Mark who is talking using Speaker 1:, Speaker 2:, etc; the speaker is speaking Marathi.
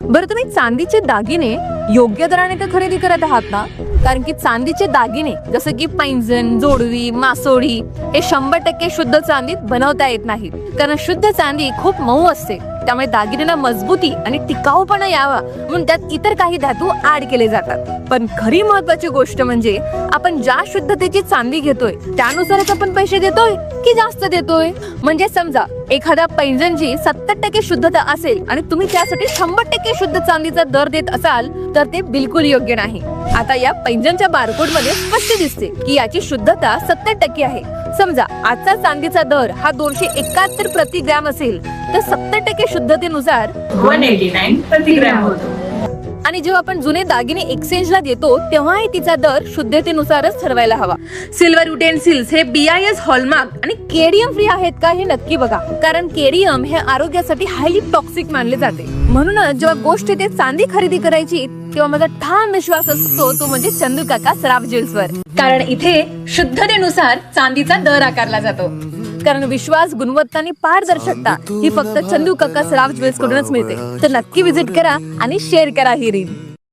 Speaker 1: बरं, तुम्ही चांदीचे दागिने योग्य दराने तर खरेदी करत आहात ना? कारण की चांदीचे दागिने जसं की पैंजण, जोडवी, मासोळी हे 100% शुद्ध चांदीत बनवता येत नाहीत. कारण शुद्ध चांदी खूप मऊ असते, त्यामुळे दागिन्यांना मजबूती आणि टिकाऊपणा यावा म्हणून त्यात इतर काही धातू ऍड केले जातात. पण खरी महत्वाची गोष्ट म्हणजे आपण ज्या शुद्धतेची चांदी घेतोय त्यानुसारच आपण पैसे देतोय की जास्त देतोय. म्हणजे समजा एखाद्या पैंजणची 70% शुद्धता असेल आणि तुम्ही त्यासाठी 100% शुद्ध चांदीचा दर देत असाल तर ते बिलकुल योग्य नाही. आता या पैंजणच्या बारकोड मध्ये स्पष्ट दिसते की याची शुद्धता 70% आहे. समजा आजचा चांदीचा दर हा 271 प्रति ग्रॅम असेल तर 70% शुद्धतेनुसार
Speaker 2: 189 प्रति ग्रॅम होतो.
Speaker 1: आणि जेव्हा आपण जुने दागिने एक्सचेंजला देतो तेव्हाही तिचा दर शुद्धतेनुसारच ठरवायला हवा. सिल्वर युटेन्सिल्स हे BIS हॉलमार्क आणि केडियम फ्री आहेत का हे नक्की बघा, कारण केडियम हे आरोग्यासाठी हायली टॉक्सिक मानले जाते. म्हणूनच जेव्हा गोष्ट ते चांदी खरेदी करायची तेव्हा माझा ठाम विश्वास असतो तो म्हणजे चंदू काका सराफ ज्वेल्सवर. कारण इथे शुद्धतेनुसार चांदीचा दर आकारला जातो. कारण विश्वास, गुणवत्ता आणि पारदर्शकता ही फक्त चंदू काका सराफ ज्वेल्स कडूनच मिळते. तर नक्की विजिट करा आणि शेअर करा ही रील.